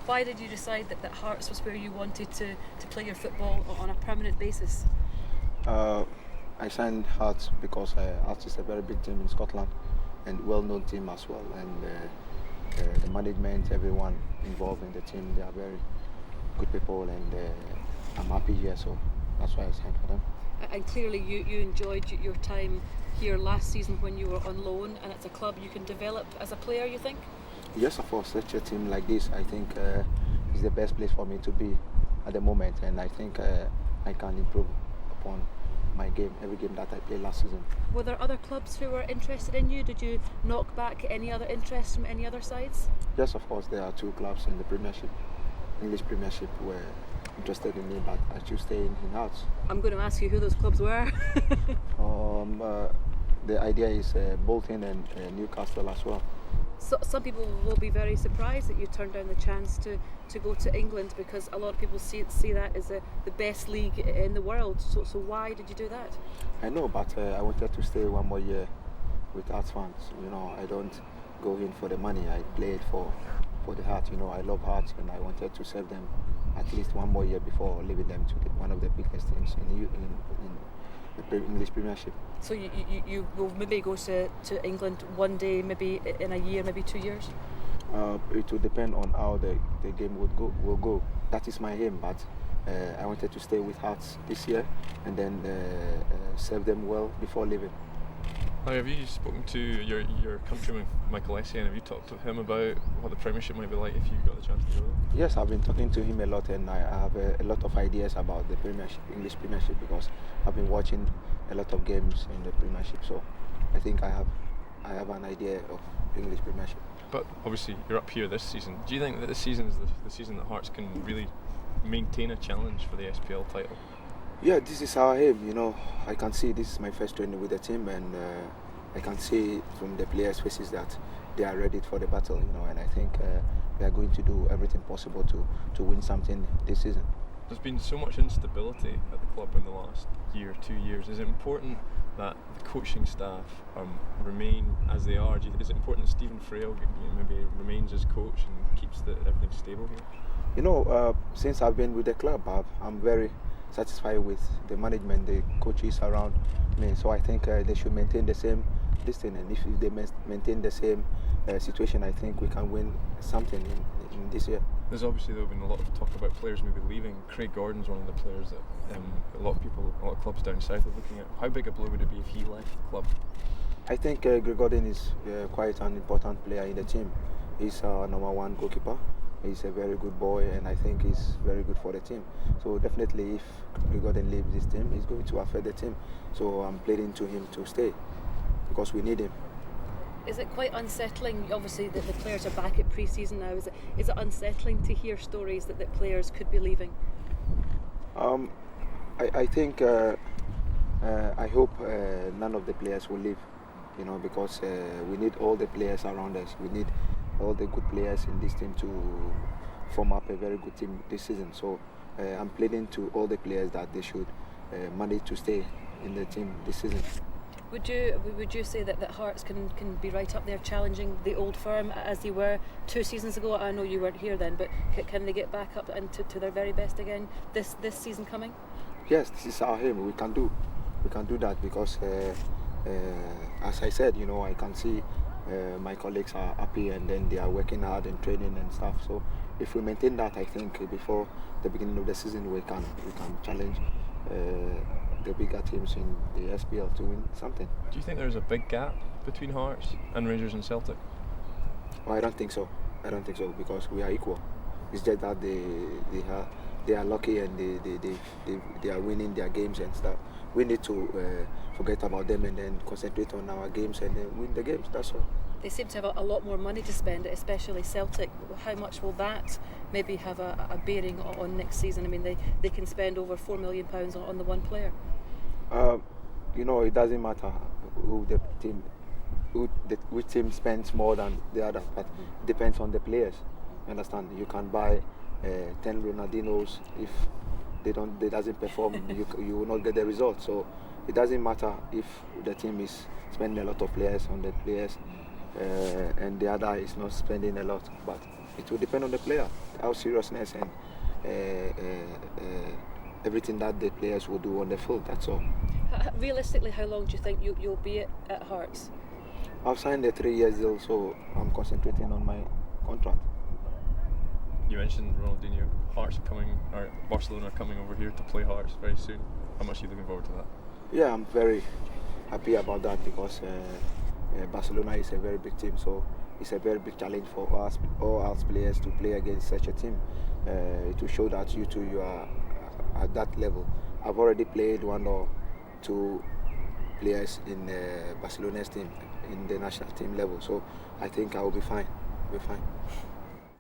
Why did you decide that Hearts was where you wanted to play your football on a permanent basis? I signed Hearts because Hearts is a very big team in Scotland and well-known team as well. And the management, everyone involved in the team, they are very good people, and I'm happy here, so that's why I signed for them. And clearly you enjoyed your time here last season when you were on loan, and it's a club you can develop as a player, you think? Yes, of course. Such a team like this, I think, is the best place for me to be at the moment, and I think I can improve upon my game, every game that I played last season. Were there other clubs who were interested in you? Did you knock back any other interest from any other sides? Yes, of course. There are 2 clubs in the Premiership, English Premiership, were interested in me, but I choose stay in Hearts. I'm going to ask you who those clubs were. The idea is Bolton and Newcastle as well. So, some people will be very surprised that you turned down the chance to go to England, because a lot of people see that as the best league in the world. So why did you do that? I know, but I wanted to stay 1 more year with Hearts fans. You know, I don't go in for the money. I played for the Hearts. You know, I love Hearts, and I wanted to serve them at least 1 more year before leaving them to one of the biggest teams in the English Premiership. So you will maybe go to England one day, maybe in a year, maybe 2 years? It will depend on how the game will go. That is my aim, but I wanted to stay with Hearts this year and then serve them well before leaving. Now, have you spoken to your countryman Michael Essien? Have you talked to him about what the Premiership might be like if you got the chance to go there? Yes, I've been talking to him a lot, and I have a lot of ideas about the Premiership, English Premiership, because I've been watching a lot of games in the Premiership. So I think I have an idea of English Premiership. But obviously you're up here this season. Do you think that this season is the season that Hearts can really maintain a challenge for the SPL title? Yeah, this is our aim. You know, I can see this is my first training with the team, and I can see from the players' faces that they are ready for the battle. You know, and I think we are going to do everything possible to win something this season. There's been so much instability at the club in the last year, 2 years. Is it important that the coaching staff remain as they are? Is it important that Stephen Frail maybe remains as coach and keeps everything stable here? You know, since I've been with the club, I'm very satisfied with the management, the coaches around me. So I think they should maintain the same distance, and if they maintain the same situation, I think we can win something in this year. There's obviously been a lot of talk about players maybe leaving. Draig Gordon's one of the players that a lot of clubs down south are looking at. How big a blow would it be if he left the club? I think Draig Gordon is quite an important player in the team. He's our number 1 goalkeeper. He's a very good boy, and I think he's very good for the team. So definitely, if Draig Gordon leaves this team, he's going to affect the team. So I'm pleading to him to stay because we need him. Is it quite unsettling? Obviously, that the players are back at pre-season now. Is it unsettling to hear stories that players could be leaving? I think I hope none of the players will leave. You know, because we need all the players around us. We need all the good players in this team to form up a very good team this season. So I'm pleading to all the players that they should manage to stay in the team this season. Would you say that Hearts can be right up there challenging the old firm as they were 2 seasons ago? I know you weren't here then, but can they get back up and to their very best again this season coming? Yes, this is our aim. We can do that because as I said, you know, I can see my colleagues are happy, and then they are working hard and training and stuff. So if we maintain that, I think before the beginning of the season we can challenge the bigger teams in the SPL to win something. Do you think there's a big gap between Hearts and Rangers and Celtic? Well, I don't think so because we are equal. It's just that they are lucky and they are winning their games and stuff. We need to forget about them and then concentrate on our games and then win the games. That's all. They seem to have a lot more money to spend, especially Celtic. How much will that maybe have a bearing on next season? I mean, they can spend over £4 million on the one player. You know, it doesn't matter which team spends more than the other, but it depends on the players. You understand? You can buy 10 Ronaldinos. If they doesn't perform, you will not get the result. So it doesn't matter if the team is spending a lot of players on the players and the other is not spending a lot. But it will depend on the player, how seriousness and everything that the players will do on the field. That's all. Realistically, how long do you think you'll be at Hearts? I've signed a 3-year deal, so I'm concentrating on my contract. You mentioned Ronaldinho. Hearts are coming, or Barcelona are coming over here to play Hearts very soon. How much are you looking forward to that? Yeah, I'm very happy about that because Barcelona is a very big team, so it's a very big challenge for us, all us players, to play against such a team. To show that you are at that level. I've already played 1 or 2 players in Barcelona's team, in the national team level, so I think I will be fine.